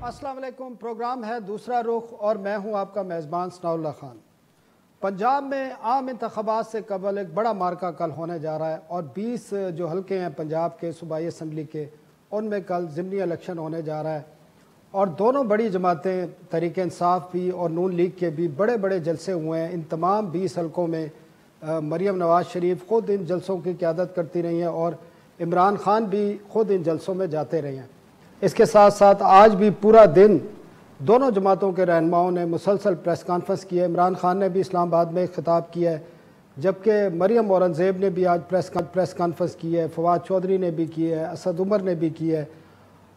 अस्सलाम वालेकुम। प्रोग्राम है दूसरा रुख और मैं हूं आपका मेज़बान सनाउल्लाह खान। पंजाब में आम इंतखाबात से कबल एक बड़ा मार्का कल होने जा रहा है और 20 जो हल्के हैं पंजाब के सूबाई असम्बली के, उनमें कल ज़िमनी इलेक्शन होने जा रहा है और दोनों बड़ी जमातें तहरीक इंसाफ भी और नून लीग के भी बड़े बड़े जलसे हुए हैं। इन तमाम 20 हल्कों में मरियम नवाज़ शरीफ ख़ुद इन जलसों की क़यादत करती रही हैं और इमरान खान भी ख़ुद इन जलसों में जाते रहे हैं। इसके साथ साथ आज भी पूरा दिन दोनों जमातों के रहनुमाओं ने मुसलसल प्रेस कॉन्फ्रेंस की है। इमरान खान ने भी इस्लामाबाद में खिताब किया है, जबकि मरियम औरंगज़ेब ने भी आज प्रेस कॉन्फ्रेंस की है, फवाद चौधरी ने भी की है, असद उमर ने भी की है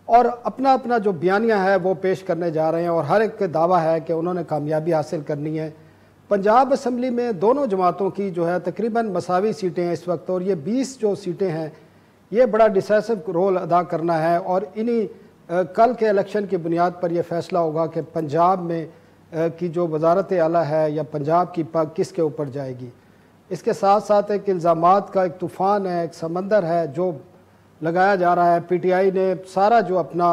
और अपना अपना जो बयानिया है वो पेश करने जा रहे हैं और हर एक का दावा है कि उन्होंने कामयाबी हासिल करनी है। पंजाब असम्बली में दोनों जमातों की जो है तकरीबन मसावी सीटें हैं इस वक्त और ये 20 जो सीटें हैं ये बड़ा डिसाइसिव रोल अदा करना है और इन्हीं कल के इलेक्शन की बुनियाद पर यह फैसला होगा कि पंजाब में की जो वजारत आला है या पंजाब की पग किसके ऊपर जाएगी। इसके साथ साथ एक इल्ज़ामात का एक तूफ़ान है, एक समंदर है जो लगाया जा रहा है। PTI ने सारा जो अपना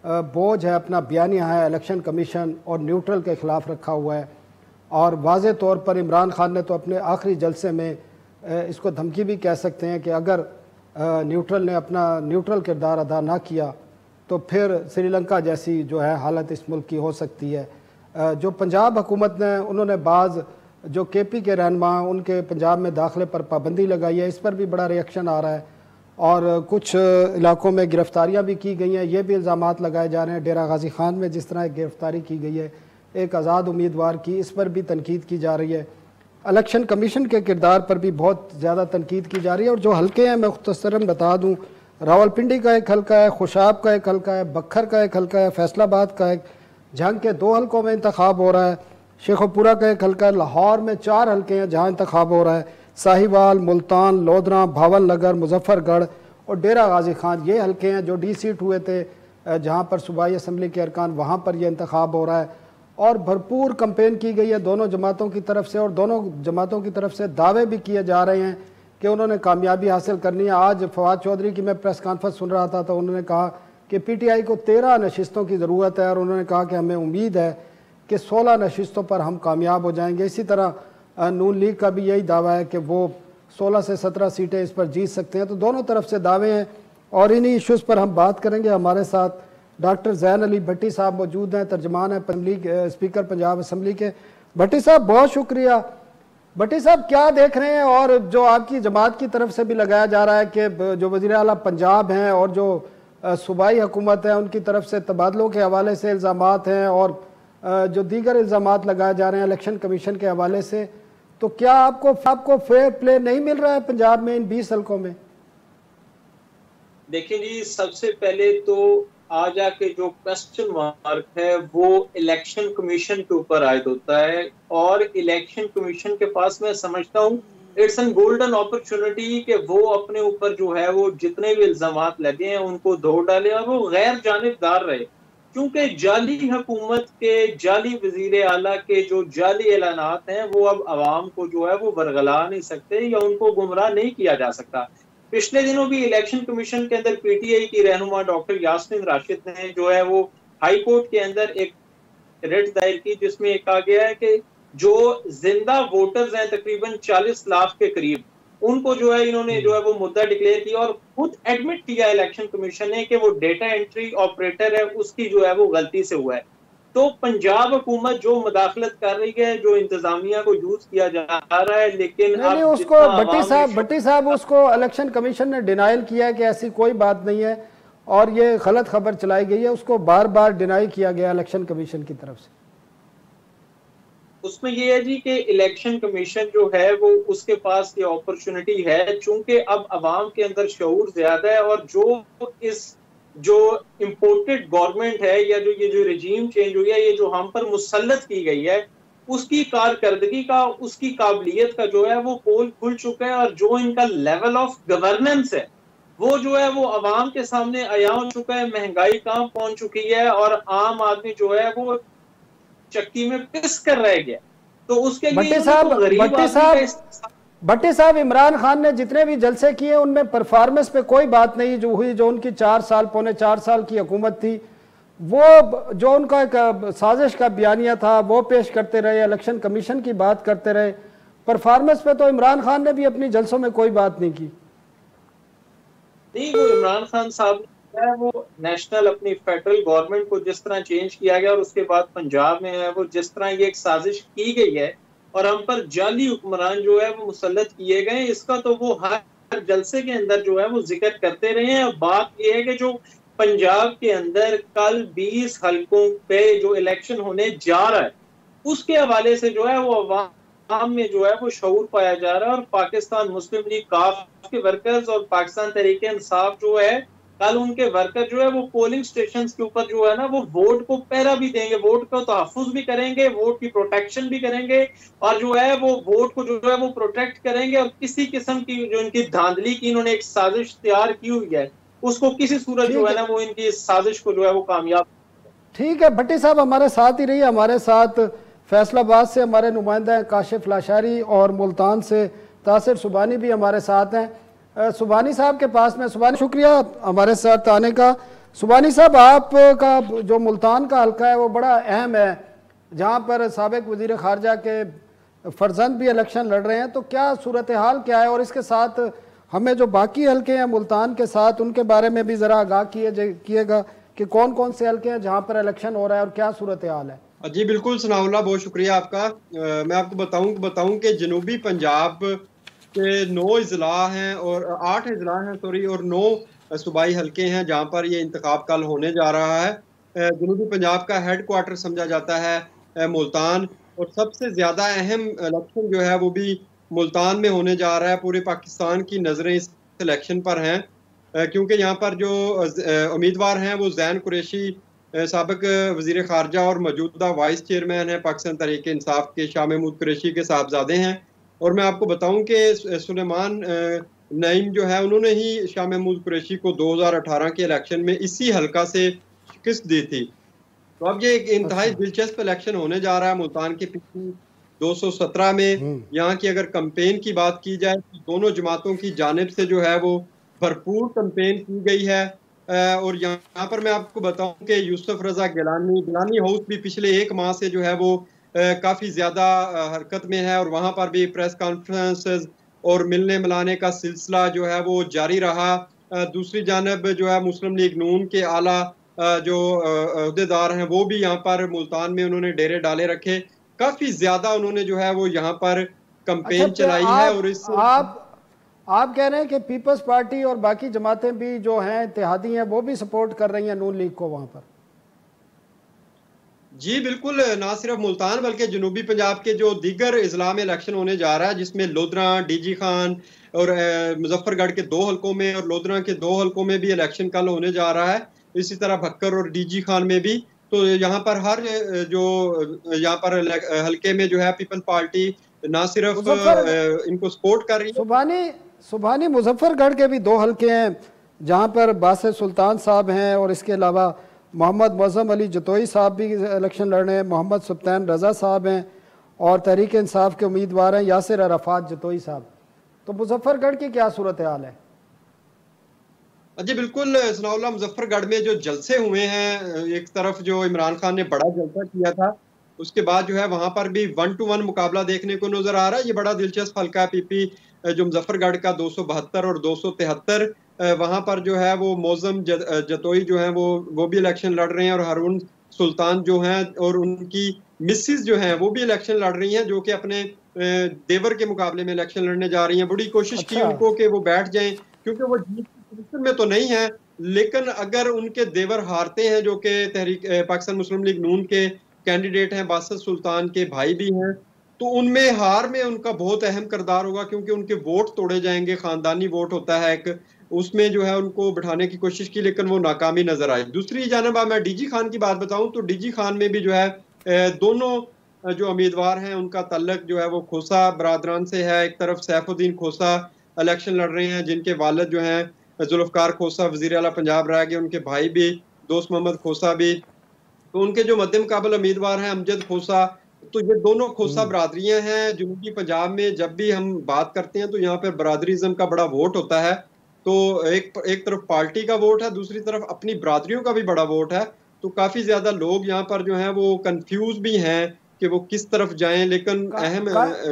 बोझ है, अपना बयानिया है इलेक्शन कमीशन और न्यूट्रल के ख़िलाफ़ रखा हुआ है और वाज़े तौर पर इमरान खान ने तो अपने आखिरी जलसे में इसको धमकी भी कह सकते हैं कि अगर न्यूट्रल ने अपना न्यूट्रल किरदार अदा ना किया तो फिर श्रीलंका जैसी जो है हालत इस मुल्क की हो सकती है। जो पंजाब हुकूमत ने उन्होंने बाज़ जो KP के रहनुमा उनके पंजाब में दाखिले पर पाबंदी लगाई है, इस पर भी बड़ा रिएक्शन आ रहा है और कुछ इलाकों में गिरफ्तारियां भी की गई हैं। ये भी इल्ज़ामात लगाए जा रहे हैं डेरा गाजी खान में जिस तरह गिरफ्तारी की गई है एक आज़ाद उम्मीदवार की, इस पर भी तनकीद की जा रही है। इलेक्शन कमीशन के किरदार पर भी बहुत ज़्यादा तनकीद की जा रही है और जो हल्के हैं मैं मुख्तसरन बता दूँ, रावलपिंडी का एक हल्का है, खुशाब का एक हल्का है, बखर का एक हल्का है, फैसलाबाद का एक, झंग के 2 हल्कों में इंतखाब हो रहा है, शेखोपुरा का एक हल्का है, लाहौर में 4 हल्के हैं जहाँ इंतखाब हो रहा है, साहिवाल, मुल्तान, लोधरा, भावल नगर, मुजफ्फरगढ़ और डेरा गाजी खान ये हल्के हैं जो D सीट हुए थे जहाँ पर सूबाई असम्बली के अरकान, वहाँ पर यह इंतखाब हो रहा है और भरपूर कंपेन की गई है दोनों जमातों की तरफ से और दोनों जमातों की तरफ से दावे भी किए जा रहे हैं कि उन्होंने कामयाबी हासिल करनी है। आज फवाद चौधरी की मैं प्रेस कॉन्फ्रेंस सुन रहा था तो उन्होंने कहा कि PTI को 13 नशिस्तों की ज़रूरत है और उन्होंने कहा कि हमें उम्मीद है कि 16 नशिस्तों पर हम कामयाब हो जाएंगे। इसी तरह नून लीग का भी यही दावा है कि वो 16 से 17 सीटें इस पर जीत सकते हैं। तो दोनों तरफ से दावे हैं और इन्हीं इशूज़ पर हम बात करेंगे। हमारे साथ डॉक्टर ज़ैन अली भट्टी साहब मौजूद हैं, तर्जमान है स्पीकर पंजाब असम्बली के। भट्टी साहब बहुत शुक्रिया। भट्टी साहब क्या देख रहे हैं और जो आपकी जमात की तरफ से भी लगाया जा रहा है कि जो वज़ीर आला पंजाब हैं और जो सूबाई हुकूमत है उनकी तरफ से तबादलों के हवाले से इल्ज़ामात हैं और जो दीगर इल्ज़ामात लगाए जा रहे हैं इलेक्शन कमीशन के हवाले से, तो क्या आपको फेयर प्ले नहीं मिल रहा है पंजाब में इन 20 हल्कों में? देखिए जी, सबसे पहले तो आज आके जो क्वेश्चन मार्क है वो इलेक्शन कमीशन के ऊपर आयद होता है और इलेक्शन कमीशन के पास मैं समझता हूँ इट्स एन गोल्डन अपॉर्चुनिटी कि वो अपने ऊपर जो है वो जितने भी इल्जामात लगे हैं उनको धो डाले और वो गैर जानिबदार रहे, क्योंकि जाली हुकूमत के, जाली वजीर आला के जो जाली ऐलानात हैं वो अब आवाम को जो है वो बरगला नहीं सकते या उनको गुमराह नहीं किया जा सकता। पिछले दिनों भी इलेक्शन कमीशन के अंदर PTI की रहनुमा डॉक्टर यास्मीन राशिद ने जो है वो हाई कोर्ट के अंदर एक रिट दायर की जिसमें कहा गया है कि जो जिंदा वोटर्स हैं तकरीबन 40 लाख के करीब, उनको जो है इन्होंने जो है वो मुद्दा डिक्लेयर किया और खुद एडमिट किया इलेक्शन कमीशन ने कि वो डेटा एंट्री ऑपरेटर है उसकी जो है वो गलती से हुआ है। तो पंजाब हुकूमत जो मुदाखलत कर रही है, जो इंतजामिया को यूज किया जा रहा है, लेकिन नहीं उसको भट्टी साहब उसको इलेक्शन कमीशन ने डिनाइल किया है कि ऐसी कोई बात नहीं है और ये गलत खबर चलाई गई है, उसको बार बार डिनाई किया गया इलेक्शन कमीशन की तरफ से। उसमें ये है जी कि इलेक्शन कमीशन जो है वो उसके पास ये अपॉर्चुनिटी है, चूंकि अब अवाम के अंदर शऊर ज्यादा है और जो इम्पोर्टेड गवर्नमेंट है या ये जो रजीम चेंज हुई है, ये जो हम पर मुसल्लत की गई है, उसकी कारकर्दगी का, उसकी काबिलियत का जो है वो पोल खुल चुका है और जो इनका लेवल ऑफ गवर्नेंस है वो जो है वो अवाम के सामने आया हो चुका है। महंगाई कहाँ पहुंच चुकी है और आम आदमी जो है वो चक्की में पिस कर रह गया। तो उसके लिए भट्टी साहब इमरान खान ने जितने भी जलसे किए उनमें परफॉर्मेंस पे कोई बात नहीं जो हुई, जो उनकी 4 साल पौने 4 साल की हुकूमत थी वो जो उनका एक साजिश का बयानिया था वो पेश करते रहे, इलेक्शन कमीशन की बात करते रहे। परफॉर्मेंस पे तो इमरान खान ने भी अपनी जलसों में कोई बात नहीं की। नहीं, वो इमरान खान साहब ने वो नेशनल अपनी फेडरल गवर्नमेंट को जिस तरह चेंज किया गया और उसके बाद पंजाब में है वो जिस तरह ये एक साजिश की गई है और हम पर जाली हुक्मरान जो है वो मुसल्लत किए गए, इसका तो वो हर जलसे के अंदर जो है वो जिक्र करते रहे हैं। बात ये है कि जो पंजाब के अंदर कल 20 हलकों पे जो इलेक्शन होने जा रहा है उसके हवाले से जो है वो अवाम में जो है वो शऊर पाया जा रहा है। और पाकिस्तान मुस्लिम लीग काफ के वर्कर्स और पाकिस्तान तहरीक इंसाफ जो है कल उनके वर्कर जो है वो पोलिंग स्टेशन के ऊपर जो है ना वो वोट को पहरा भी देंगे, वोट का तहफ़्फ़ुज़ भी करेंगे, वोट की प्रोटेक्शन भी करेंगे और जो है वो वोट को जो है वो प्रोटेक्ट करेंगे। और किसी किस्म की जो इनकी धांधली की इन्होंने एक साजिश तैयार की हुई है उसको किसी सूरत जो है ना वो इनकी साजिश को जो है वो कामयाब। ठीक है, भट्टी साहब हमारे साथ ही रही। हमारे साथ फैसलाबाद से हमारे नुमाइंदा हैं काशिफ लाशारी और मुल्तान से तासिर सुबानी भी हमारे साथ हैं। सुबानी साहब के पास में, सुबानी शुक्रिया हमारे साथ आने का। सुबानी साहब, आपका जो मुल्तान का हल्का है वो बड़ा अहम है, जहाँ पर साबिक वज़ीर ख़ारजा के फर्जंद भी इलेक्शन लड़ रहे हैं, तो क्या सूरत हाल क्या है? और इसके साथ हमें जो बाकी हल्के हैं मुल्तान के साथ उनके बारे में भी ज़रा आगाह किएगा कि कौन कौन से हल्के हैं जहाँ पर इलेक्शन हो रहा है और क्या सूरत हाल है। जी बिल्कुल सनाउल्लाह, बहुत शुक्रिया आपका। मैं आपको बताऊं कि जनूबी पंजाब के 9 अजला हैं और 8 अजला हैं सॉरी और 9 सूबाई हल्के हैं जहाँ पर ये इंतखाब कल होने जा रहा है। जनूबी पंजाब का हेड क्वार्टर समझा जाता है मुल्तान, और सबसे ज़्यादा अहम इलेक्शन जो है वो भी मुल्तान में होने जा रहा है। पूरे पाकिस्तान की नज़रें इस इलेक्शन पर हैं क्योंकि यहाँ पर जो उम्मीदवार हैं वो ज़ैन कुरैशी साबिक वज़ीर ख़ारजा और मौजूदा वाइस चेयरमैन है पाकिस्तान तहरीक इंसाफ के शाह महमूद कुरैशी के साहबजादे हैं। और मैं आपको बताऊं कि सुलेमान नईम जो है उन्होंने ही शाह महमूद कुरैशी को 2018 के इलेक्शन में इसी हल्का से शिकस्त दी थी। तो अब ये एक इंतहाई दिलचस्प इलेक्शन होने जा रहा है मुल्तान के पिछली 217 में। यहाँ की अगर कैंपेन की बात की जाए तो दोनों जमातों की जानिब से जो है वो भरपूर कैंपेन की गई है। और यहाँ पर मैं आपको बताऊं कि यूसुफ रजा गिलानी हाउस भी पिछले 1 माह से जो है वो काफ़ी ज़्यादा हरकत में है और वहाँ पर भी प्रेस कॉन्फ्रेंसेस और मिलने मिलाने का सिलसिला जो है वो जारी रहा। दूसरी जानब जो है मुस्लिम लीग नून के आला जो अहदेदार हैं वो भी यहाँ पर मुल्तान में उन्होंने डेरे डाले रखे। काफ़ी ज़्यादा उन्होंने जो है वो यहाँ पर कैंपेन चलाई है। और इस आप कह रहे हैं कि पीपल्स पार्टी और बाकी जमातें भी जो हैं इत्तेहादी हैं वो भी सपोर्ट कर रही हैं नून लीग को वहाँ पर? जी बिल्कुल, ना सिर्फ मुल्तान बल्कि जनूबी पंजाब के जो दीगर अजला में इलेक्शन होने जा रहा है जिसमें लोधरा, डीजी खान और मुजफ्फरगढ़ के 2 हल्कों में और लोधरा के 2 हल्कों में भी इलेक्शन कल होने जा रहा है। इसी तरह भक्कर और डीजी खान में भी। तो यहाँ पर हर जो यहाँ पर हल्के में जो है पीपल पार्टी ना सिर्फ इनको सपोर्ट कर रही है। सुभानी मुजफ्फरगढ़ के भी 2 हल्के हैं जहाँ पर बासिर सुल्तान साहब हैं और इसके अलावा मोहम्मद मौज़म अली जतोई साहब भी इलेक्शन लड़ रहे हैं, मोहम्मद सुल्तान रज़ा साहब हैं और तहरीक इंसाफ के उम्मीदवार हैं यासिर अराफात जतोई साहब। तो मुजफ्फरगढ़ की क्या सूरत हाल है? जी बिल्कुल सनाउल्लाह, मुजफ्फरगढ़ में जो जलसे हुए हैं, एक तरफ जो इमरान खान ने बड़ा जलसा किया था उसके बाद जो है वहां पर भी 1 to 1 मुकाबला देखने को नजर आ रहा है। ये बड़ा दिलचस्प हल्का है पीपी जो मुजफ्फरगढ़ का 272 और 273 वहां पर जो है वो मौज़म जतोई जो है वो भी इलेक्शन लड़ रहे हैं और हारून सुल्तान जो हैं और उनकी मिसिस जो हैं वो भी इलेक्शन लड़ रही हैं जो कि अपने देवर के मुकाबले में इलेक्शन लड़ने जा रही हैं। बड़ी कोशिश की उनको कि वो बैठ जाएं क्योंकि वो जीत की पोजीशन में तो नहीं है, लेकिन अगर उनके देवर हारते हैं जो कि तहरीक पाकिस्तान मुस्लिम लीग नून के कैंडिडेट हैं, बासित सुल्तान के भाई भी हैं, तो उनमें हार में उनका बहुत अहम किरदार होगा क्योंकि उनके वोट तोड़े जाएंगे। खानदानी वोट होता है एक, उसमें जो है उनको बिठाने की कोशिश की लेकिन वो नाकामी नजर आई। दूसरी जानब मैं डीजी खान की बात बताऊं तो डीजी खान में भी जो है दोनों जो उम्मीदवार हैं उनका तल्लक जो है वो खोसा बरादरान से है। एक तरफ सैफुद्दीन खोसा इलेक्शन लड़ रहे हैं जिनके वालिद जो हैं जुल्फकार खोसा वजीर आला पंजाब रह गए, उनके भाई भी दोस्त मोहम्मद खोसा भी। तो उनके जो मद्दे मुकाबल उम्मीदवार हैं अमजद खोसा, तो ये दोनों खोसा बरादरियां हैं। जनूबी पंजाब में जब भी हम बात करते हैं तो यहाँ पर बरादरीज़म का बड़ा वोट होता है। तो एक तरफ पार्टी का वोट है, दूसरी तरफ अपनी बरादरियों का भी बड़ा वोट है। तो काफ़ी ज़्यादा लोग यहाँ पर जो हैं वो कंफ्यूज भी हैं कि वो किस तरफ जाएं, लेकिन अहम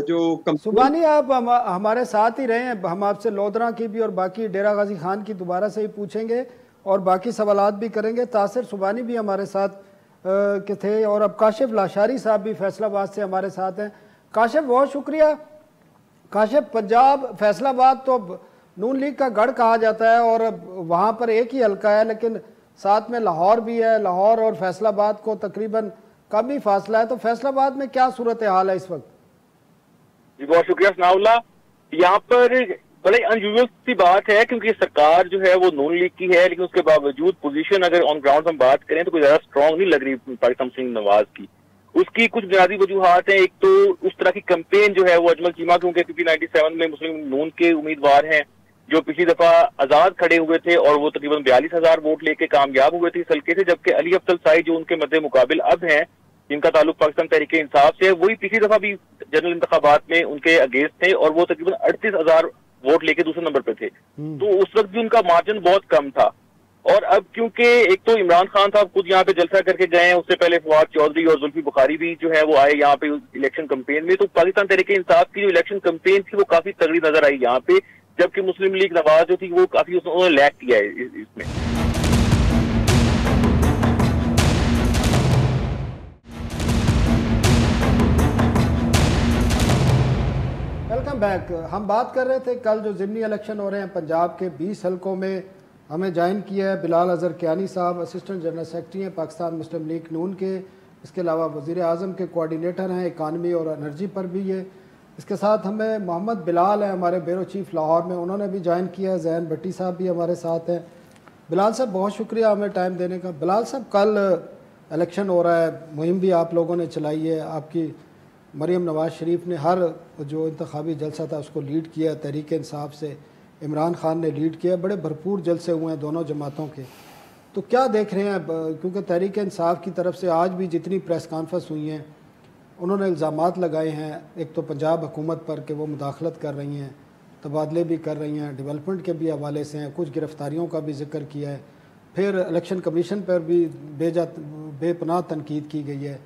जो सुबानी आप हमारे साथ ही रहे हैं, हम आपसे लोधरा की भी और बाकी डेरा गाजी खान की दोबारा से ही पूछेंगे और बाकी सवालात भी करेंगे। तासिर सुबानी भी हमारे साथ के थे और अब काशिफ लाशारी साहब भी फैसलाबाद से हमारे साथ हैं। काशिफ बहुत शुक्रिया। काशिफ, पंजाब फैसलाबाद तो नून लीग का गढ़ कहा जाता है और वहाँ पर एक ही हल्का है, लेकिन साथ में लाहौर भी है। लाहौर और फैसलाबाद को तकरीबन कम ही फासला है, तो फैसलाबाद में क्या सूरत हाल है इस वक्त? जी बहुत शुक्रिया सनाउल्लाह। यहाँ पर बड़े अनयूजुअल सी बात है क्योंकि सरकार जो है वो नून लीग की है, लेकिन उसके बावजूद पोजीशन अगर ऑन ग्राउंड हम बात करें तो कोई ज्यादा स्ट्रॉन्ग नहीं लग रही पाकिस्तान मुस्लिम नवाज की। उसकी कुछ बुनियादी वजूहात हैं। एक तो उस तरह की कैंपेन जो है वो अजमल चीमा क्योंकि 97 में मुस्लिम नून के उम्मीदवार हैं जो पिछली दफा आजाद खड़े हुए थे और वो तकरीबन 42,000 वोट लेके कामयाब हुए थे इस हल्के से, जबकि अली अफजल साई जो उनके मद्दे मुकाबिल अब हैं जिनका ताल्लुक पाकिस्तान तहरीक इंसाफ से है, वही पिछली दफा भी जनरल इंतखाबात में उनके अगेंस्ट थे और वो तकरीबन 38,000 वोट लेके दूसरे नंबर पे थे। तो उस वक्त भी उनका मार्जिन बहुत कम था। और अब क्योंकि एक तो इमरान खान साहब खुद यहाँ पे जलसा करके गए हैं, उससे पहले फवाद चौधरी और जुल्फी बुखारी भी जो है वो आए यहाँ पे इलेक्शन कैंपेन में, तो पाकिस्तान तहरीक इंसाफ की जो इलेक्शन कैंपेन थी वो काफी तगड़ी नजर आई यहाँ पे, जबकि मुस्लिम लीग नवाज जो थी वो काफी उन्होंने लैक किया है इसमें। Welcome back. हम बात कर रहे थे कल जो ज़िमनी इलेक्शन हो रहे हैं पंजाब के 20 हल्कों में, हमें ज्वाइन किया है बिलाल अजहर कियानी साहब, असिस्टेंट जनरल सेक्रेटरी हैं पाकिस्तान मुस्लिम लीग नून के। इसके अलावा वज़ीर आज़म के कोऑर्डिनेटर हैं इकानमी और एनर्जी पर भी ये। इसके साथ हमें मोहम्मद बिलाल हैं हमारे ब्यूरो चीफ लाहौर में, उन्होंने भी ज्वाइन किया है। जैन भट्टी साहब भी हमारे साथ हैं। बिलाल साहब बहुत शुक्रिया हमें टाइम देने का। बिलाल साहब, कल इलेक्शन हो रहा है, मुहिम भी आप लोगों ने चलाई है, आपकी मरीम नवाज शरीफ ने हर जो इंतखाबी जलसा था उसको लीड किया, तहरीक इंसाफ से इमरान खान ने लीड किया, बड़े भरपूर जलसे हुए हैं दोनों जमातों के। तो क्या देख रहे हैं, क्योंकि तहरीक इंसाफ की तरफ से आज भी जितनी प्रेस कॉन्फ्रेंस हुई हैं उन्होंने इल्ज़ामात लगाए हैं, एक तो पंजाब हुकूमत पर कि वो मुदाखलत कर रही हैं, तबादले भी कर रही हैं, डेवलपमेंट के भी हवाले से हैं, कुछ गिरफ्तारियों का भी जिक्र किया है, फिर इलेक्शन कमीशन पर भी बेपनाह तनकीद की गई है।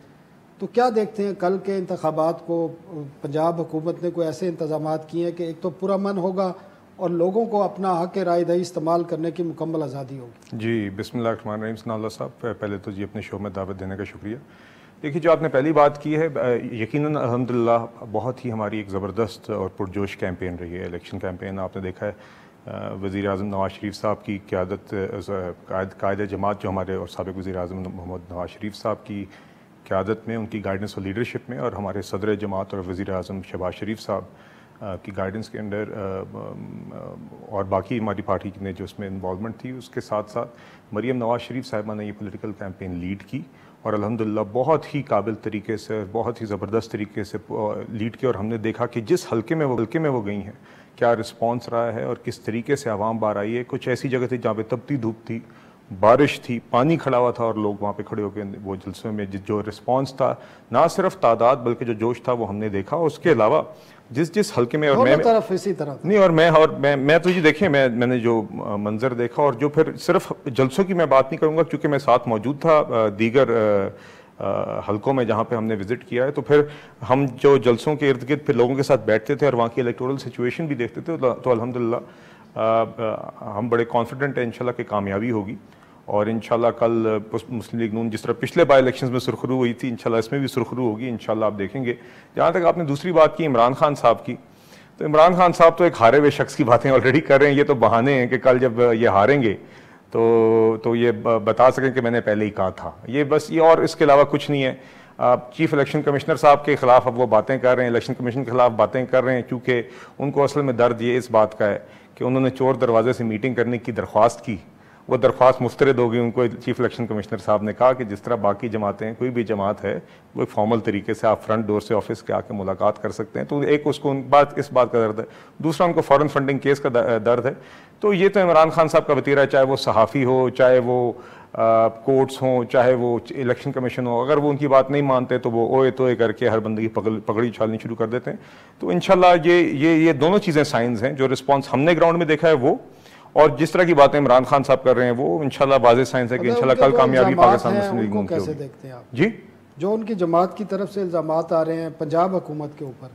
तो क्या देखते हैं कल के इंतखाबात को? पंजाब हुकूमत ने कोई ऐसे इंतजाम किए हैं कि एक तो पुरअमन होगा और लोगों को अपना हक राय दही इस्तेमाल करने की मुकम्मल आज़ादी होगी? जी बिस्मिल्लाहिर्रहमानिर्रहीम। सनाउल्लाह साहब, पहले तो जी अपने शो में दावत देने का शुक्रिया। देखिए, जो आपने पहली बात की है, यकीनन अल्हम्दुलिल्लाह बहुत ही हमारी एक ज़बरदस्त और पुरजोश कैंपेन रही है, इलेक्शन कैंपेन। आपने देखा है वज़ीर आज़म नवाज शरीफ साहब की क़यादत, कायदे जमात जो हमारे और साबिक़ वज़ीर आज़म मोहम्मद नवाज शरीफ साहब की क़यादत में, उनकी गाइडेंस और लीडरशिप में, और हमारे सदर जमात और वज़ीर आज़म शहबाज शरीफ साहब की गाइडेंस के अंडर और बाकी हमारी पार्टी ने जो उसमें इन्वॉल्वमेंट थी, उसके साथ साथ मरीम नवाज शरीफ साहिबा ने ये पॉलिटिकल कैंपेन लीड की और अल्हम्दुलिल्लाह बहुत ही काबिल तरीके से, बहुत ही ज़बरदस्त तरीके से लीड किया। और हमने देखा कि जिस हल्के में वो गई हैं, क्या रिस्पॉन्स रहा है और किस तरीके से आवाम बाहर आई है। कुछ ऐसी जगह थी जहाँ पे तपती धूप थी, बारिश थी, पानी खड़ा हुआ था और लोग वहाँ पे खड़े होकर वो जलसों में जो रिस्पांस था, ना सिर्फ तादाद बल्कि जो जोश था वो हमने देखा। उसके अलावा जिस हल्के में, और मैं तो ये देखें, मैंने जो मंजर देखा और जो फिर सिर्फ जलसों की मैं बात नहीं करूँगा क्योंकि मैं साथ मौजूद था दीगर हल्कों में जहाँ पे हमने विजिट किया है, तो फिर हम जो जलसों के इर्द गिर्द फिर लोगों के साथ बैठते थे और वहाँ की इलेक्टोरल सिचुएशन भी देखते थे, तो अल्हम्दुलिल्लाह हम बड़े कॉन्फिडेंट हैं इंशाल्लाह कि कामयाबी होगी। और इंशाल्लाह कल मुस्लिम लीग नून जिस तरह पिछले बाई इलेक्शंस में सुरखरू हुई थी, इंशाल्लाह इसमें भी सुरखरू होगी, इंशाल्लाह आप देखेंगे। जहाँ तक आपने दूसरी बात की इमरान खान साहब की, तो इमरान खान साहब तो एक हारे हुए शख्स की बातें ऑलरेडी कर रहे हैं। ये तो बहाने हैं कि कल जब ये हारेंगे तो ये बता सकें कि मैंने पहले ही कहा था। ये बस ये, और इसके अलावा कुछ नहीं है। चीफ इलेक्शन कमिश्नर साहब के खिलाफ अब वो बातें कर रहे हैं, इलेक्शन कमीशन के खिलाफ बातें कर रहे हैं, क्योंकि उनको असल में दर्द ये इस बात का है कि उन्होंने चोर दरवाजे से मीटिंग करने की दरख्वास्त की, वो दरख्वास्त मुस्तरद होगी। उनको चीफ इलेक्शन कमिश्नर साहब ने कहा कि जिस तरह बाकी जमातें, कोई भी जमात है, वो एक फॉर्मल तरीके से आप फ्रंट डोर से ऑफिस के आके मुलाकात कर सकते हैं। तो एक उसको इस बात का दर्द है, दूसरा उनको फॉरेन फंडिंग केस का दर्द है। तो ये तो इमरान खान साहब का वतीरा है, चाहे वो सहाफ़ी हो, चाहे वो कोर्ट्स हों, चाहे वो इलेक्शन कमीशन हो। अगर वो उनकी बात नहीं मानते तो वो ओए तोए करके हर बंदे की पगड़ी उछालनी शुरू कर देते हैं। तो इंशाल्लाह ये दोनों चीज़ें साइंस हैं, जो रिस्पॉन्स हमने ग्राउंड में देखा है वो, और जिस तरह की बातें इमरान खान साहब कर रहे हैं वो इंशाल्लाह वाज़ेह साइंस है कि इंशाल्लाह कल कामयाबी पाकिस्तान मुस्लिम लीग नून की कैसे होगी। देखते हैं आप? जी, जो उनकी जमात की तरफ से इल्ज़ामात आ रहे हैं पंजाब हुकूमत के ऊपर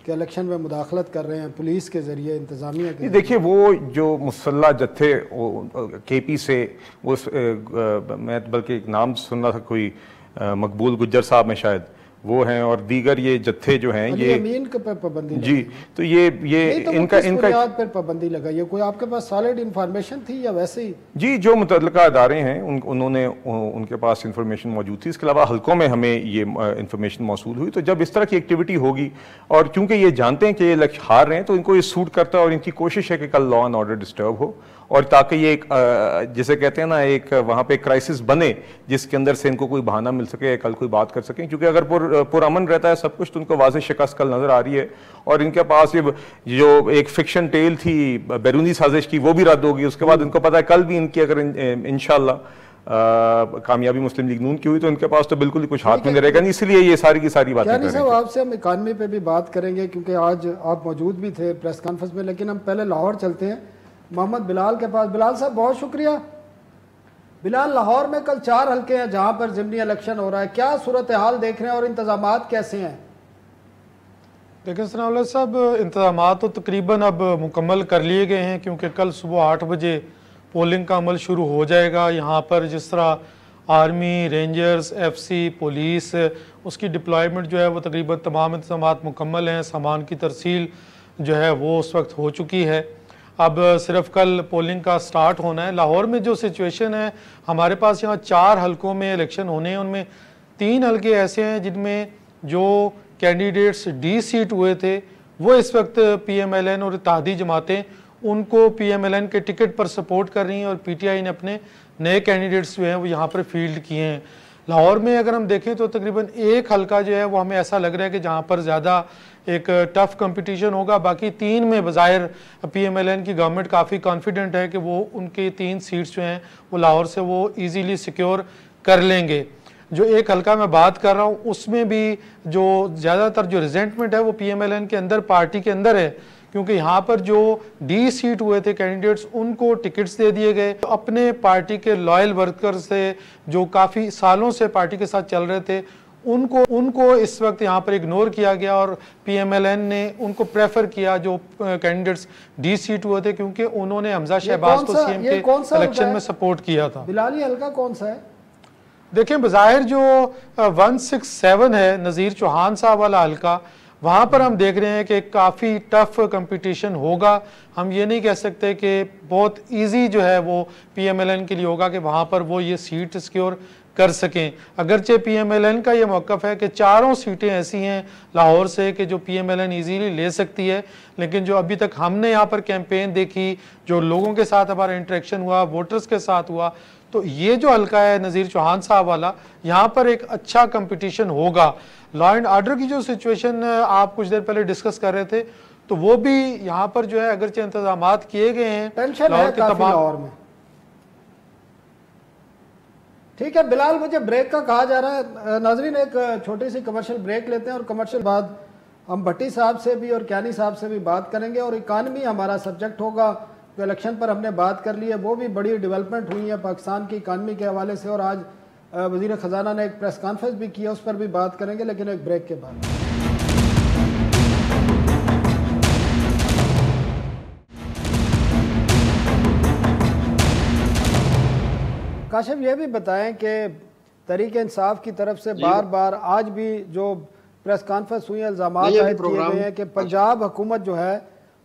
कि इलेक्शन में मुदाखलत कर रहे हैं पुलिस के जरिए, इंतजामिया के, देखिए वो जो मुसल्ला जत्थे KP से उस मैं बल्कि एक नाम सुन रहा था कोई मकबूल गुज्जर साहब में शायद वो हैं और दीगर ये जत्थे जो हैं ये अमीन के पर पाबंदी जी, तो ये तो इनका पर पाबंदी लगाई है? कोई आपके पास सॉलिड इंफॉर्मेशन थी या वैसे ही? जी, जो मुतल्लिका अदारे हैं उन्होंने उनके पास इंफॉर्मेशन मौजूद थी। इसके अलावा हल्कों में हमें ये इंफॉर्मेशन मौसूल हुई। तो जब इस तरह की एक्टिविटी होगी और क्योंकि ये जानते हैं कि ये लक्ष्य हार रहे हैं तो इनको ये सूट करता है और इनकी कोशिश है कि कल लॉ एंड ऑर्डर डिस्टर्ब हो और ताकि ये एक जिसे कहते हैं ना एक वहाँ पे क्राइसिस बने जिसके अंदर से इनको कोई बहाना मिल सके, कल कोई बात कर सकें। क्योंकि अगर पुरअमन रहता है सब कुछ तो उनको वाज़ेह शिकस्त कल नजर आ रही है और इनके पास ये जो एक फिक्शन टेल थी बैरूनी साजिश की वो भी रद्द होगी। उसके बाद इनको पता है कल भी इनकी अगर इंशाल्लाह कामयाबी मुस्लिम लीग नून की हुई तो इनके पास तो बिल्कुल ही कुछ हाथ में नहीं रहेगा, नहीं, इसलिए ये सारी की सारी बातें कर रहे हैं। आपसे हम इकानमी पे भी बात करेंगे क्योंकि आज आप मौजूद भी थे प्रेस कॉन्फ्रेंस में, लेकिन हम पहले लाहौर चलते हैं मोहम्मद बिलाल के पास। बिलाल साहब बहुत शुक्रिया। बिलाल, लाहौर में कल 4 हल्के हैं जहां पर ज़िमनी इलेक्शन हो रहा है, क्या सूरत हाल देख रहे हैं और इंतजामात कैसे हैं? देखिए सनाउल्लाह साहब, इंतजामात तो तकरीबन अब मुकम्मल कर लिए गए हैं क्योंकि कल सुबह 8 बजे पोलिंग का अमल शुरू हो जाएगा। यहाँ पर जिस तरह आर्मी, रेंजर्स, FC, पुलिस, उसकी डिप्लॉयमेंट जो है वो तकरीबन तमाम इंतजामात मुकम्मल हैं। सामान की तरसील जो है वो उस वक्त हो चुकी है। अब सिर्फ कल पोलिंग का स्टार्ट होना है। लाहौर में जो सिचुएशन है, हमारे पास यहाँ 4 हलकों में इलेक्शन होने हैं, उनमें 3 हलके ऐसे हैं जिनमें जो कैंडिडेट्स D सीट हुए थे वो इस वक्त PMLN और इत्तेहादी जमातें उनको PMLN के टिकट पर सपोर्ट कर रही हैं और PTI ने अपने नए कैंडिडेट्स जो हैं वो यहाँ पर फील्ड किए हैं। लाहौर में अगर हम देखें तो तकरीबन 1 हलका जो है वो हमें ऐसा लग रहा है कि जहाँ पर ज़्यादा एक टफ कंपटीशन होगा। बाकी 3 में बज़ाहिर PMLN की गवर्नमेंट काफ़ी कॉन्फिडेंट है कि वो उनके 3 सीट्स जो हैं वो लाहौर से वो ईजीली सिक्योर कर लेंगे। जो 1 हलका मैं बात कर रहा हूँ उसमें भी जो ज़्यादातर जो रिजेंटमेंट है वो PMLN के अंदर, पार्टी के अंदर है, क्योंकि यहाँ पर जो D सीट हुए थे कैंडिडेट्स उनको टिकट्स दे दिए गए। तो अपने पार्टी के लॉयल वर्कर्स से जो काफ़ी सालों से पार्टी के साथ चल रहे थे उनको इस वक्त यहाँ पर इग्नोर किया गया और PMLN ने उनको प्रेफर किया जो कैंडिडेट्स D सीट हुए थे, क्योंकि उन्होंने हमजा शहबाज को CM के इलेक्शन में सपोर्ट किया था। बिलाली हल्का कौन सा है? देखें, बज़ाहिर जो 167 है नज़ीर चौहान साहब वाला हल्का, वहाँ पर हम देख रहे हैं कि काफ़ी टफ कंपटीशन होगा। हम ये नहीं कह सकते कि बहुत इजी जो है वो PMLN के लिए होगा कि वहाँ पर वो ये सीट सिक्योर कर सकें। अगरचे PMLN का ये मौक़िफ़ है कि 4 सीटें ऐसी हैं लाहौर से कि जो PMLN इजीली ले सकती है, लेकिन जो अभी तक हमने यहाँ पर कैंपेन देखी, जो लोगों के साथ हमारा इंटरेक्शन हुआ, वोटर्स के साथ हुआ, तो ये जो हल्का है नज़ीर चौहान साहब वाला, यहाँ पर एक अच्छा कंपटीशन होगा। लॉ एंड ऑर्डर की जो सिचुएशन आप कुछ देर पहले डिस्कस कर रहे थे तो वो भी यहाँ पर जो है अगरचे इंतजामात किए गए हैं। टेंशन है काफी लाहौर में। ठीक है बिलाल, मुझे ब्रेक का कहा जा रहा है। नाजरीन, एक छोटी सी कमर्शियल ब्रेक लेते हैं और कमर्शियल बाद हम भट्टी साहब से भी और क्यानी साहब से भी बात करेंगे और इकानमी हमारा सब्जेक्ट होगा। जो इलेक्शन पर हमने बात कर ली है वो भी बड़ी डेवलपमेंट हुई है पाकिस्तान की इकानमी के हवाले से और आज वज़ीर ख़जाना ने एक प्रेस कॉन्फ्रेंस भी किया, उस पर भी बात करेंगे, लेकिन एक ब्रेक के बाद। काशिफ, ये भी बताएं कि तहरीक इंसाफ की तरफ से बार बार आज भी जो प्रेस कॉन्फ्रेंस हुई है, इल्ज़ाम आयद किए गए हैं कि पंजाब हुकूमत जो है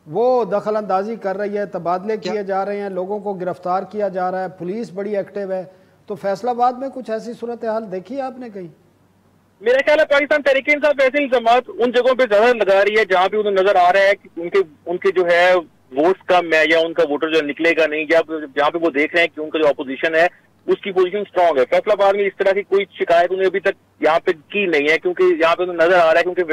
वो दखल अंदाजी कर रही है, तबादले किए जा रहे हैं, लोगों को गिरफ्तार किया जा रहा है, पुलिस बड़ी एक्टिव है। तो फैसलाबाद में कुछ ऐसी सूरत हाल देखी है आपने कहीं? मेरा ख्याल है पाकिस्तान तहरीक इंसाफ ऐसे इल्जामात उन जगहों पे ज्यादा लगा रही है जहाँ पे उन्हें नजर आ रहा है कि उनके जो है वोट्स कम है या उनका वोटर जो निकलेगा नहीं, या जहाँ पे वो देख रहे हैं कि उनका जो अपोजिशन है उसकी पोजीशन स्ट्रांग है। फैसलाबाद में इस तरह की कोई शिकायत उन्हें अभी तक यहाँ पे की नहीं है, क्योंकि यहाँ पे उन्हें नजर आ रहा है क्योंकि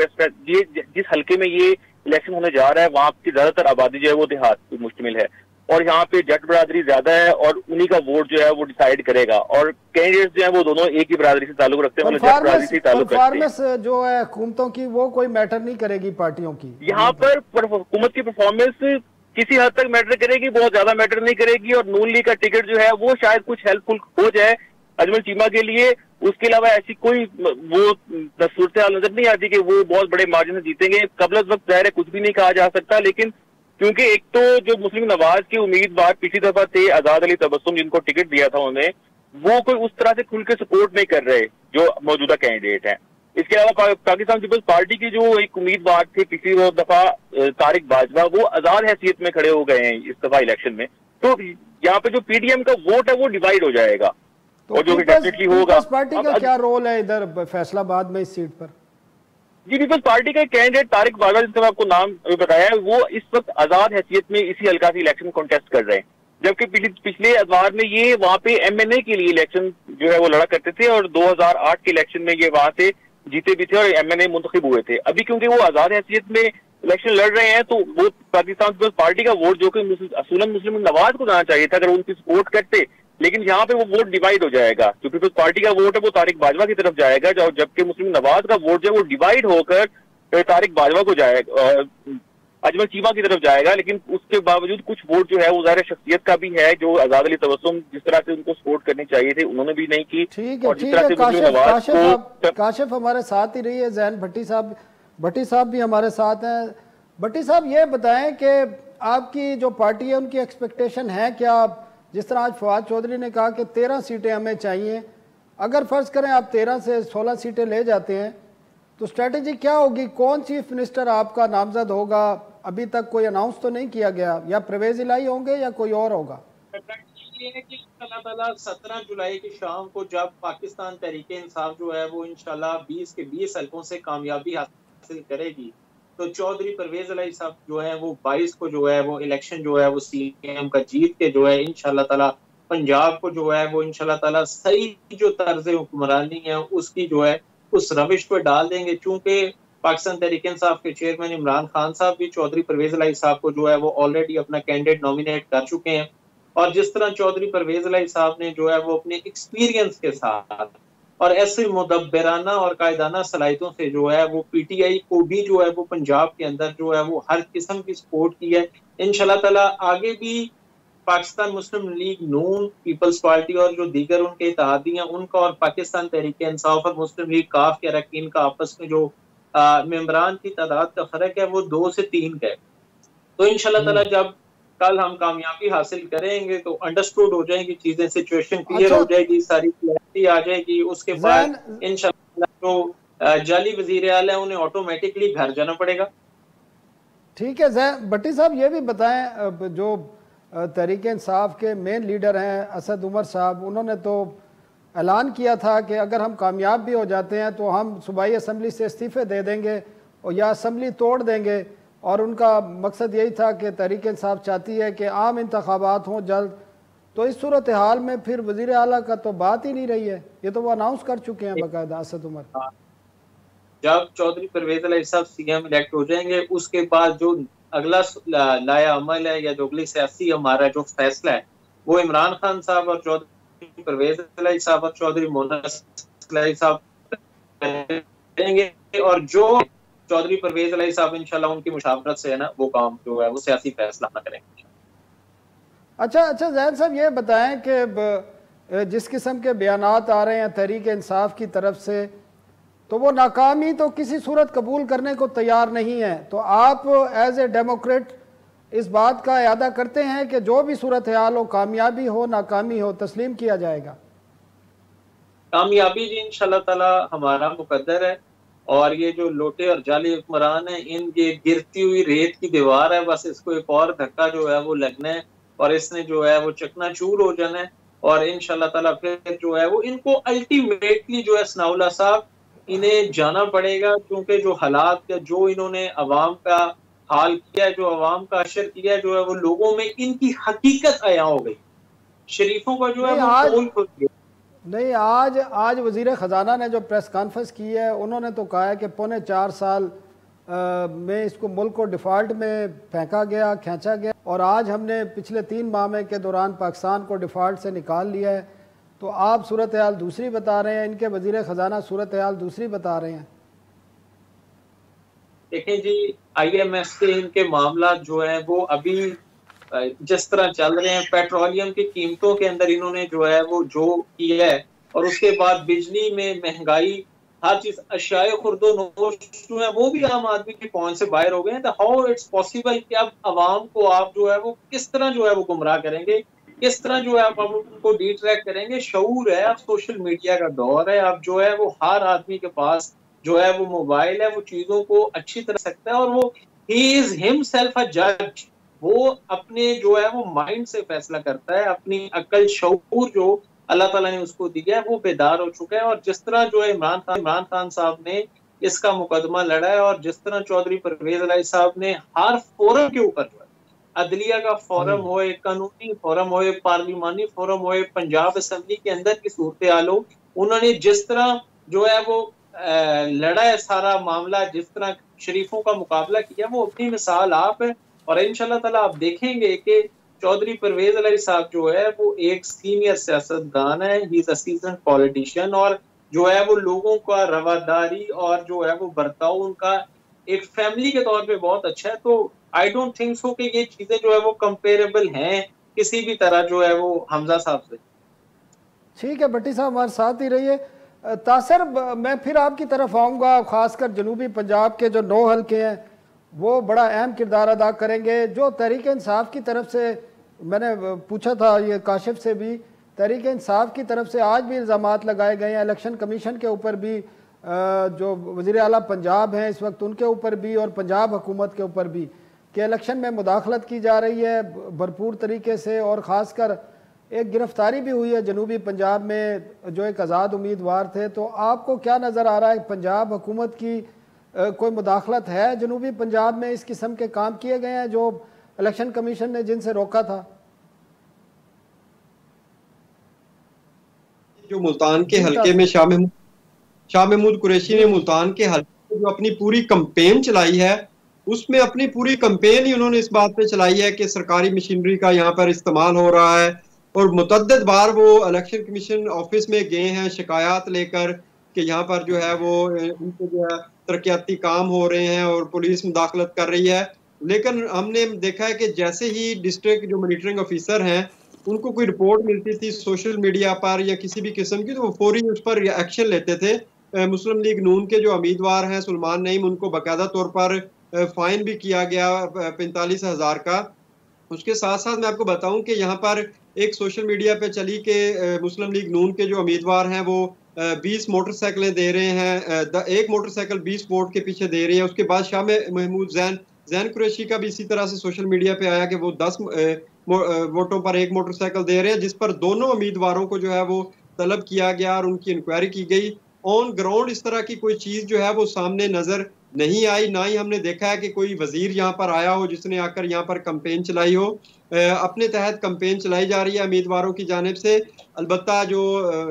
जिस हल्के में ये इलेक्शन होने जा रहा है वहाँ की ज्यादातर आबादी जो है वो देहात की मुश्तमिल है और यहाँ पे जट बरादरी ज्यादा है और उन्हीं का वोट जो है वो डिसाइड करेगा। और कैंडिडेट्स जो है वो दोनों एक ही बरादरी से ताल्लुक रखते हैं, जट बरादरी से ताल्लुक रखते हैं। जो है हुकूमतों की वो कोई मैटर नहीं करेगी पार्टियों की। यहाँ पर हुकूमत की परफॉर्मेंस किसी हद तक मैटर करेगी, बहुत ज्यादा मैटर नहीं करेगी, और नून लीग का टिकट जो है वो शायद कुछ हेल्पफुल हो जाए अजमल चीमा के लिए। उसके अलावा ऐसी कोई वो सूरत हाल नजर नहीं आती कि वो बहुत बड़े मार्जिन से जीतेंगे। कबल वक्त जाहिर है कुछ भी नहीं कहा जा सकता, लेकिन क्योंकि एक तो जो मुस्लिम नवाज के उम्मीदवार पिछली दफा थे आजाद अली तबस्सुम, जिनको टिकट दिया था उन्हें, वो कोई उस तरह से खुल के सपोर्ट नहीं कर रहे जो मौजूदा कैंडिडेट हैं। इसके अलावा पाकिस्तान पीपल्स पार्टी के जो एक उम्मीदवार थे पिछली दफा तारिक बाजवा, वो आजाद हैसियत में खड़े हो गए हैं इस दफा इलेक्शन में। तो यहाँ पे जो पीडीएम का वोट है वो डिवाइड हो जाएगा, तो और जो डेफिनेटली होगा। पार्टी का क्या रोल है इधर फैसलाबाद में इस सीट पर? जी, पीपल्स पार्टी का कैंडिडेट तारिक बाजवा, जिसका आपको नाम बताया है, वो इस वक्त आजाद हैसियत में इसी हल्का से इलेक्शन कॉन्टेस्ट कर रहे हैं, जबकि पिछले अदवार में ये वहां पे एमएनए के लिए इलेक्शन जो है वो लड़ा करते थे, और 2008 के इलेक्शन में ये वहां से जीते भी थे और एमएनए मुंतखब हुए थे। अभी क्योंकि वो आजाद हैसियत में इलेक्शन लड़ रहे हैं, तो वो पाकिस्तान पीपल्स पार्टी का वोट जो कि असूलन मुस्लिम नवाज को जाना चाहिए था अगर उनकी सपोर्ट करते, लेकिन यहाँ पे वो वोट डिवाइड हो जाएगा। जो पीपल्स पार्टी का वोट है वो तारिक बाजवा की तरफ जाएगा, जबकि मुस्लिम नवाज का वोट जो है वो डिवाइड होकर तारिक बाजवा को जाएगा, अजमल चीमा की तरफ जाएगा। लेकिन उसके बावजूद कुछ वोट जो है वो ज़ाहिर शख्सियत का भी है, जो आजाद अली तबस्सुम जिस तरह से उनको सपोर्ट करनी चाहिए थे उन्होंने भी नहीं की। ठीक है, ठीक है। काशिफ हमारे साथ ही रही है, जैन भट्टी साहब भी हमारे साथ हैं। भट्टी साहब, ये बताएं कि आपकी जो पार्टी है उनकी एक्सपेक्टेशन है क्या? जिस तरह आज फवाद चौधरी ने कहा कि 13 सीटें हमें चाहिए, अगर फर्ज करें आप 13 से 16 सीटें ले जाते हैं तो स्ट्रेटेजी क्या होगी? कौन चीफ मिनिस्टर आपका नामजद होगा? अभी तक कोई अनाउंस तो नहीं किया गया, या परवेज इलाही होंगे या कोई और होगा? ये है कि इंशाल्लाह 17 जुलाई की शाम को जब पाकिस्तान तहरीक इंसाफ जो है वो इंशाल्लाह 20 के 20 हल्कों से कामयाबी हासिल करेगी, तो चौधरी परवेज इलाही साहब जो है वो 22 को जो है वो इलेक्शन जो है वो सीएम का जीत के जो है इंशाल्लाह ताला पंजाब को जो है वो इंशाल्लाह ताला सही जो तर्ज हुक्मरानी है उसकी जो है उस रविश पर डाल देंगे। चूंकि पाकिस्तान तहरीक इंसाफ के चेयरमैन इमरान खान साहब भी चौधरी परवेज इलाही साहब को जो है वो ऑलरेडी अपना कैंडिडेट नॉमिनेट कर चुके हैं, और जिस तरह चौधरी परवेज इलाही साहब ने जो है वो अपने एक्सपीरियंस के साथ और ऐसे मुदब्बराना और कायदाना सलाहियतों से जो है वो पीटीआई को भी जो है वो पंजाब के अंदर जो है वो हर किस्म की सपोर्ट की है। इंशाल्लाह ताला आगे भी पाकिस्तान मुस्लिम लीग नून, पीपल्स पार्टी और जो दीगर उनके इत्तेहादी हैं उनका और पाकिस्तान तहरीक इंसाफ और मुस्लिम लीग काफ के अरकान का आपस में जो मेंबरान की तादाद का फर्क है वो 2 से 3 का है। तो इंशाल्लाह ताला जब कल हम कामयाबी हासिल करेंगे तो अंडरस्टूड हो जाएंगी चीजें, सिचुएशन क्लियर हो जाएगी, सारी क्लैरिटी आ जाएगी। उसके बाद इंशाल्लाह जो जाली वजीर आला है उन्हें ऑटोमेटिकली घर जाना पड़ेगा। ठीक है जैन भट्टी साहब, ये भी बताएं, जो तहरीक इंसाफ के मेन लीडर हैं असद उमर साहब, उन्होंने तो ऐलान किया था कि अगर हम कामयाब भी हो जाते हैं तो हम सूबाई असम्बली से इस्तीफ़े दे देंगे और या असम्बली तोड़ देंगे, और उनका मकसद यही था कि तहरीक इंसाफ चाहती है कि आम इंतखाबात हों जल्द। तो इस सूरत हाल में फिर वज़ीर आला का तो बात ही नहीं रही है, ये तो वो अनाउंस कर चुके हैं बाकायदा असद उमर। जब चौधरी परवेज इलाही साहब सीएम इलेक्ट हो जाएंगे उसके बाद जो अगला लाया अमल है या जो अगली सियासी हमारा जो फैसला है वो इमरान खान साहब और चौधरी परवेज इलाही साहब और चौधरी मोहम्मद इलाही साहब करेंगे, और जो चौधरी परवेज इलाही साहब इंशाल्लाह उनकी मुशावरत से है ना वो काम जो है वो सियासी फैसला ना करेंगे। अच्छा जैन साहब, ये बताएं कि जिस किस्म के बयानात आ रहे हैं तहरीक इंसाफ की तरफ से, तो वो नाकामी तो किसी सूरत कबूल करने को तैयार नहीं है, तो आप एज ए डेमोक्रेट इस बात का इरादा करते हैं कि जो भी सूरत हाल हो, कामयाबी हो नाकामी हो, तस्लीम किया जाएगा? कामयाबी जी इंशाल्लाह ताला हमारा मुकद्दर है, और ये जो लोटे और जाली हुक्मरान है इन ये गिरती हुई रेत की दीवार है, बस इसको एक और धक्का जो है वो लगना है और इसने जो है वो चकनाचूर हो जाना है, और इंशाल्लाह ताला फिर जो है वो इनको अल्टीमेटली जो है सनाउल्लाह साहब इन्हें जाना पड़ेगा, क्योंकि जो हालात या जो इन्होंने अवाम का हाल किया, जो अवाम का अशर किया जो है वो लोगों में इनकी हकीकत आया हो गई, शरीफों का जो है वो खुल गया। नहीं, आज वजीर ख़जाना ने जो प्रेस कॉन्फ्रेंस की है उन्होंने तो कहा है कि 4.25 साल में इसको मुल्क को डिफ़ॉल्ट में फेंका गया, खींचा गया, और आज हमने पिछले 3 माह के दौरान पाकिस्तान को डिफ़ॉल्ट से निकाल लिया है। तो आप सूरत हाल दूसरी बता रहे हैं, इनके वजीर ख़जाना सूरत हाल दूसरी बता रहे हैं। देखें जी, IMF से इनके मामला जो है वो अभी जिस तरह चल रहे हैं, पेट्रोलियम की कीमतों के अंदर इन्होंने जो है वो जो किया है, और उसके बाद बिजली में महंगाई, हर चीज, अशियाए खुर्दो नोश जो है वो भी आम आदमी की पहुंच से बाहर हो गए हैं। तो हाउ इट्स पॉसिबल कि अब आवाम को आप जो है वो किस तरह जो है वो गुमराह करेंगे, किस तरह जो है आप उनको डिट्रैक्ट करेंगे। शऊर है, अब सोशल मीडिया का दौर है, अब जो है वो हर आदमी के पास जो है वो मोबाइल है, वो चीजों को अच्छी तरह सकता है, और वो ही इज हिमसेल्फ अ जज। वो अपने जो है वो माइंड से फैसला करता है, अपनी अक्ल शऊर जो अल्लाह ताला ने उसको दिया है वो बेदार हो चुका है। और जिस तरह जो है इमरान खान साहब ने इसका मुकदमा लड़ा है, और जिस तरह चौधरी परवेज इलाही साहब ने हर फोरम के ऊपर जो है, अदलिया का फोरम हो, कानूनी फोरम हो, पार्लिमानी फोरम हो, पंजाब असम्बली के अंदर की सूरत हाल हो, उन्होंने जिस तरह जो है वो लड़ा है सारा मामला, जिस तरह शरीफों का मुकाबला किया, वो अपनी मिसाल आप है। और इंशाल्लाह ताला आप देखेंगे कि चौधरी परवेज इलाही साहब जो है वो एक सीनियर सियासतदान है, he is a seasoned politician, और जो है वो लोगों का रवादारी और जो है वो बर्ताव उनका एक फैमिली के तौर पे बहुत अच्छा है। तो आई डोंट थिंक सो कि ये चीजें जो है वो कंपेरेबल हैं किसी भी तरह जो है वो हमजा साहब से। ठीक है, भट्टी साहब हमारे साथ ही रहिए। तासर, मैं फिर आपकी तरफ आऊँगा, ख़ासकर जनूबी पंजाब के जो 9 हल्के हैं वो बड़ा अहम किरदार अदा करेंगे। जो तहरीक इंसाफ की तरफ से मैंने पूछा था, ये काशिफ से भी, तहरीक इंसाफ की तरफ से आज भी इल्ज़ामात लगाए गए हैं इलेक्शन कमीशन के ऊपर भी, जो वज़ीर आला पंजाब हैं इस वक्त उनके ऊपर भी, और पंजाब हुकूमत के ऊपर भी, कि इलेक्शन में मुदाखलत की जा रही है भरपूर तरीके से। और ख़ासकर एक गिरफ्तारी भी हुई है जनूबी पंजाब में जो एक आज़ाद उम्मीदवार थे। तो आपको क्या नज़र आ रहा है, पंजाब हुकूमत की कोई मुदाखलत है जनूबी पंजाब में, इस किस्म के काम किए गए हैं जो इलेक्शन कमीशन ने जिनसे रोका था? जो मुल्तान के हल्के में शाह महमूद कुरैशी ने मुल्तान के हल्के में जो अपनी पूरी कंपेन चलाई है, उसमें अपनी पूरी कंपेन ही उन्होंने इस बात पे चलाई है कि सरकारी मशीनरी का यहाँ पर इस्तेमाल हो रहा है। और मुतअद्दिद बार वो इलेक्शन कमीशन ऑफिस में गए हैं शिकायत लेकर कि यहाँ पर जो है वो उनको जो है तरक्याती काम हो रहे हैं और पुलिस मुदाखलत कर रही है। लेकिन हमने देखा है कि जैसे ही डिस्ट्रिक्ट जो मॉनिटरिंग ऑफिसर हैं उनको कोई रिपोर्ट मिलती थी सोशल मीडिया पर या किसी भी किस्म की, तो वो फौरी उस पर एक्शन लेते थे। मुस्लिम लीग नून के जो उम्मीदवार हैं सुलेमान नईम, उनको बाकायदा तौर पर फाइन भी किया गया 45,000 का। उसके साथ साथ मैं आपको बताऊं कि यहाँ पर एक सोशल मीडिया पे चली कि मुस्लिम लीग नून के जो उम्मीदवार हैं वो 20 मोटरसाइकिलें दे रहे हैं, एक मोटरसाइकिल 20 वोट के पीछे दे रही है। उसके बाद शाह महमूद जैन कुरैशी का भी इसी तरह से सोशल मीडिया पे आया कि वो 10 वोटों पर एक मोटरसाइकिल दे रहे हैं, जिस पर दोनों उम्मीदवारों को जो है वो तलब किया गया और उनकी इंक्वायरी की गई। ऑन ग्राउंड इस तरह की कोई चीज जो है वो सामने नजर नहीं आई, ना ही हमने देखा है कि कोई वजीर यहाँ पर आया हो जिसने आकर यहाँ पर कंपेन चलाई हो। अपने तहत कंपेन चलाई जा रही है उम्मीदवारों की जानिब से। अलबत्ता जो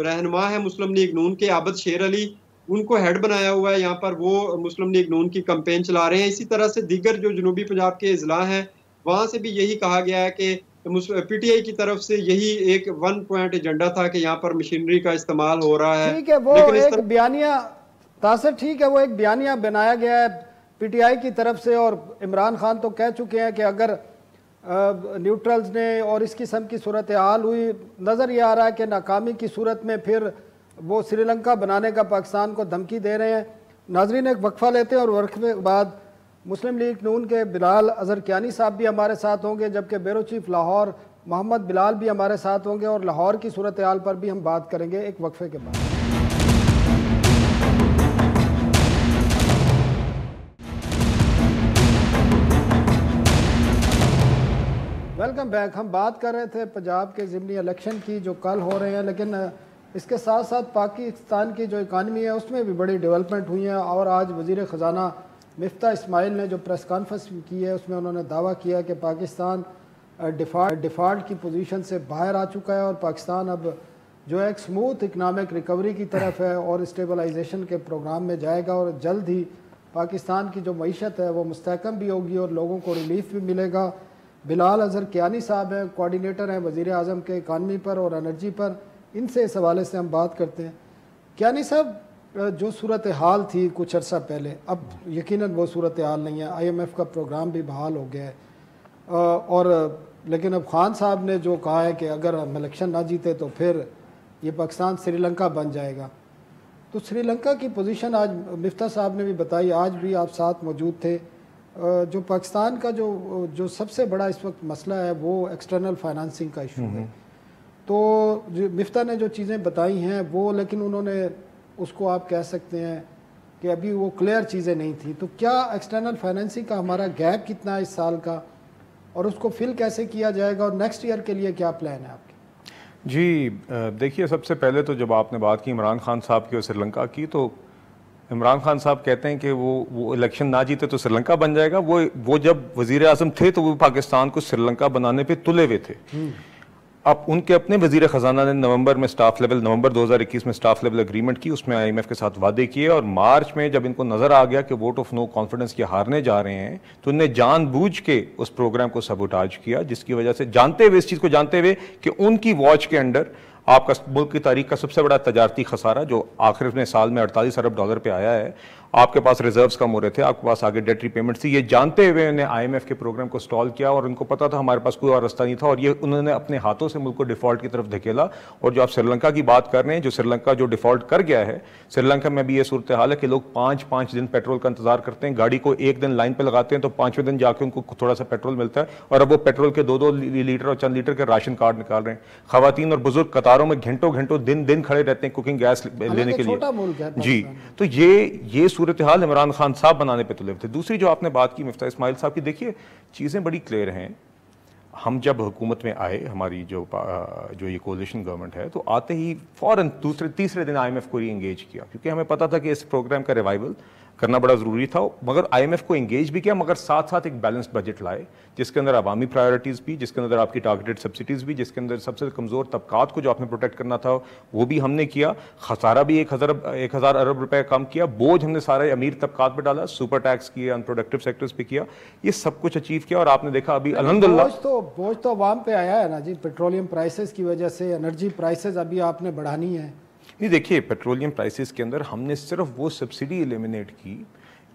रहनुमा है मुस्लिम लीग नून के आबद शेर अली, उनको हेड बनाया हुआ है यहाँ पर, वो मुस्लिम लीग नून की कंपेन चला रहे हैं। इसी तरह से दीगर जो जनूबी पंजाब के अजला हैं वहाँ से भी यही कहा गया है कि पीटीआई की तरफ से यही एक 1 पॉइंट एजेंडा था कि यहाँ पर मशीनरी का इस्तेमाल हो रहा है। ठीक है, वो एक बयानिया तासर, ठीक है, वो एक बयानिया बनाया गया है पीटीआई की तरफ से, और इमरान खान तो कह चुके हैं कि अगर न्यूट्रल्स ने और इस किस्म की सूरत हाल हुई, नज़र ये आ रहा है कि नाकामी की सूरत में फिर वो श्रीलंका बनाने का पाकिस्तान को धमकी दे रहे हैं। नाजरीन, एक वक्फा लेते हैं और वक्फे के बाद मुस्लिम लीग नून के बिलाल अजहर कियानी साहब भी हमारे साथ होंगे, जबकि ब्यूरो चीफ लाहौर मोहम्मद बिलाल भी हमारे साथ होंगे, और लाहौर की सूरत हाल पर भी हम बात करेंगे एक वक्फे के बाद। Welcome back. हम बात कर रहे थे पंजाब के ज़िमनी इलेक्शन की जो कल हो रहे हैं, लेकिन इसके साथ साथ पाकिस्तान की जो इकानमी है उसमें भी बड़ी डेवलपमेंट हुई है। और आज वज़ीर ख़जाना मिफ्ता इस्माइल ने जो प्रेस कॉन्फ्रेंस की है उसमें उन्होंने दावा किया कि पाकिस्तान डिफ़ॉल्ट की पोजीशन से बाहर आ चुका है और पाकिस्तान अब जो है एक स्मूथ इकनॉमिक रिकवरी की तरफ है और स्टेबलाइजेशन के प्रोग्राम में जाएगा, और जल्द ही पाकिस्तान की जो मईशत है वो मुस्तहकम भी होगी और लोगों को रिलीफ भी मिलेगा। बिलाल अजहर कियानी साहब हैं, कोऑर्डिनेटर हैं वज़ीर आज़म के इकानमी पर और एनर्जी पर, इनसे इस हवाले से हम बात करते हैं। कियानी साहब, जो सूरत हाल थी कुछ अर्सा पहले, अब यकीनन वो सूरत हाल नहीं है। IMF का प्रोग्राम भी बहाल हो गया है और लेकिन अब खान साहब ने जो कहा है कि अगर हम इलेक्शन ना जीते तो फिर ये पाकिस्तान श्रीलंका बन जाएगा। तो श्रीलंका की पोजीशन आज मिफ्ता साहब ने भी बताई, आज भी आप साथ मौजूद थे। जो पाकिस्तान का जो सबसे बड़ा इस वक्त मसला है वो एक्सटर्नल फाइनेंसिंग का इशू है। तो जो मिफ्ता ने जो चीज़ें बताई हैं वो, लेकिन उन्होंने उसको आप कह सकते हैं कि अभी वो क्लियर चीज़ें नहीं थी। तो क्या एक्सटर्नल फाइनेंसिंग का हमारा गैप कितना है इस साल का, और उसको फिल कैसे किया जाएगा, और नेक्स्ट ईयर के लिए क्या प्लान है आपके? जी देखिए, सबसे पहले तो जब आपने बात की इमरान खान साहब की और श्रीलंका की, तो इमरान खान साहब कहते हैं कि वो इलेक्शन ना जीते तो श्रीलंका बन जाएगा। वो जब वजीर आज़म थे तो वो पाकिस्तान को श्रीलंका बनाने पे तुले हुए थे। अब उनके अपने वजीर खजाना ने नवंबर 2021 में स्टाफ लेवल एग्रीमेंट की, उसमें IMF के साथ वादे किए, और मार्च में जब इनको नजर आ गया कि वोट ऑफ नो कॉन्फिडेंस के हारने जा रहे हैं तो उन्होंने जानबूझ के उस प्रोग्राम को सबोटाज किया, जिसकी वजह से जानते हुए, इस चीज को जानते हुए कि उनकी वॉच के अंडर आपका मुल्क की तारीख का सबसे बड़ा तजारती खसारा जो आखिर में साल में 48 अरब डॉलर पे आया है, आपके पास रिजर्व्स कम हो रहे थे, आपके पास आगे डेट रीपेमेंट थी, ये जानते हुए उन्होंने IMF के प्रोग्राम को स्टॉल किया, और उनको पता था हमारे पास कोई और रास्ता नहीं था, और ये उन्होंने अपने हाथों से मुल्क को डिफॉल्ट की तरफ धकेला। और जो आप श्रीलंका की बात कर रहे हैं, जो श्रीलंका जो डिफॉल्ट कर गया है, श्रीलंका में भी ये सूरत हाल है कि लोग 5-5 दिन पेट्रोल का इंतजार करते हैं, गाड़ी को एक दिन लाइन पर लगाते हैं तो 5वें दिन जाके उनको थोड़ा सा पेट्रोल मिलता है, और अब वो पेट्रोल के 2-2 लीटर और चंद लीटर के राशन कार्ड निकाल रहे हैं। खवातीन और बुजुर्ग कतारों में घंटों दिन खड़े रहते हैं कुकिंग गैस लेने के लिए। जी, तो ये सूरत हाल इमरान खान साहब बनाने पे तुले थे। दूसरी जो आपने बात की मिफ्ता इस्माइल साहब की, देखिए चीजें बड़ी क्लियर हैं। हम जब हुकूमत में आए, हमारी जो ये कोalition गवर्नमेंट है, तो आते ही फौरन तीसरे दिन IMF को री एंगेज किया, क्योंकि हमें पता था कि इस प्रोग्राम का रिवाइवल करना बड़ा ज़रूरी था। मगर IMF को एंगेज भी किया, मगर साथ साथ एक बैलेंस्ड बजट लाए, जिसके अंदर अवामी प्रायोरिटीज़ भी, जिसके अंदर आपकी टारगेटेड सब्सिडीज़ भी, जिसके अंदर सबसे कमज़ोर तबकात को जो आपने प्रोटेक्ट करना था वो भी हमने किया। खसारा भी 1000 अरब रुपए कम किया, बोझ हमने सारे अमीर तबकात पर डाला, सुपर टैक्स किए, अनप्रोडक्टिव सेक्टर्स पे किया, ये सब कुछ अचीव किया। और आपने देखा अभी अल्हम्दुलिल्लाह बोझ तो अवाम पे आया है ना जी, पेट्रोलियम प्राइसेस की वजह से, एनर्जी प्राइसेस अभी आपने बढ़ानी है। नहीं, देखिए पेट्रोलियम प्राइसेस के अंदर हमने सिर्फ वो सब्सिडी एलिमिनेट की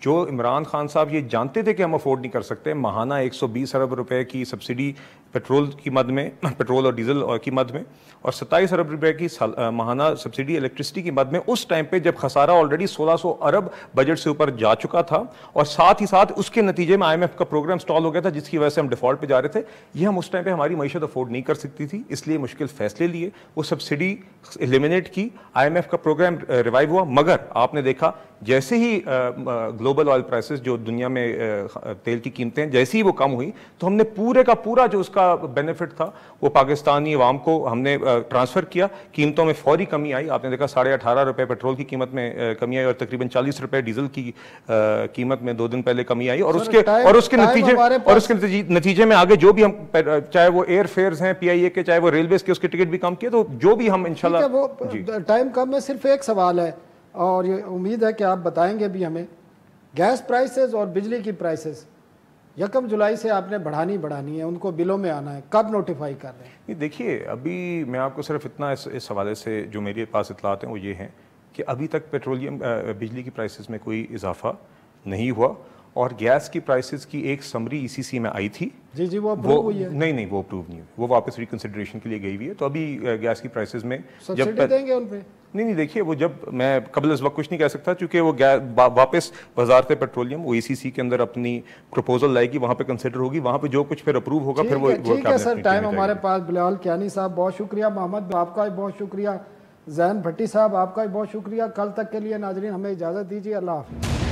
जो इमरान खान साहब ये जानते थे कि हम अफोर्ड नहीं कर सकते। महाना 120 अरब रुपए की सब्सिडी पेट्रोल की मद में, पेट्रोल और डीजल की मद में, और 27 अरब रुपए की महाना सब्सिडी इलेक्ट्रिसिटी की मद में, उस टाइम पे जब खसारा ऑलरेडी 1600 अरब बजट से ऊपर जा चुका था, और साथ ही साथ उसके नतीजे में IMF का प्रोग्राम स्टॉल हो गया था, जिसकी वजह से हम डिफॉल्ट पे जा रहे थे। ये हम उस टाइम पे हमारी मईशत अफोर्ड नहीं कर सकती थी, इसलिए मुश्किल फैसले लिए, वो सब्सिडी एलिमिनेट की, IMF का प्रोग्राम रिवाइव हुआ। मगर आपने देखा जैसे ही ग्लोबल ऑयल प्राइसेस, जो दुनिया में तेल की कीमतें जैसे ही वो कम हुई, तो हमने पूरे का पूरा जो उसका बेनिफिट था वो पाकिस्तानी अवाम को हमने ट्रांसफर किया। कीमतों में फौरी कमी आई, आपने देखा 18.5 रुपए पेट्रोल की कीमत में कमी आई, और तकरीबन 40 रुपए डीजल की कीमत में 2 दिन पहले कमी आई। और उसके नतीजे में आगे जो भी हम, चाहे वो एयर फेयर्स हैं PIA के, चाहे वो रेलवेज के, उसके टिकट भी कम किए। तो जो भी हम इंशाल्लाह, टाइम कम है, सिर्फ एक सवाल है और ये उम्मीद है कि आप बताएंगे भी हमें, गैस प्राइसेस और बिजली की प्राइसेस 1 जुलाई से आपने बढ़ानी है, उनको बिलों में आना है, कब नोटिफाई कर रहे हैं? देखिए अभी मैं आपको सिर्फ इतना इस हवाले से जो मेरे पास इतलात हैं वो ये हैं कि अभी तक पेट्रोलियम बिजली की प्राइसेस में कोई इजाफा नहीं हुआ, और गैस की प्राइसेस की एक समरी ECC में आई थी। जी वो अप्रूव हुई है? नहीं, वो अप्रूव नहीं हुई, वो वापस रिकंसिडरेशन के लिए गई हुई है। तो अभी गैस की प्राइसेस में सब्सिडी देंगे उन पे? नहीं, देखिए वो जब, मैं कबल इस वक्त कुछ नहीं कह सकता, क्योंकि वो वापस वजारत पेट्रोलियम वो ECC के अंदर अपनी प्रपोजल लाएगी, वहाँ पे कंसिडर होगी, वहाँ पे जो कुछ फिर अप्रूव होगा फिर वो ठीक है सर, टाइम हमारे पास। बिलाल कियानी साहब बहुत शुक्रिया, मोहम्मद आपका भी बहुत शुक्रिया, जैन भट्टी साहब आपका भी बहुत शुक्रिया। कल तक के लिए नाजरीन हमें इजाज़त दीजिए, अल्लाह हाफ़िज़।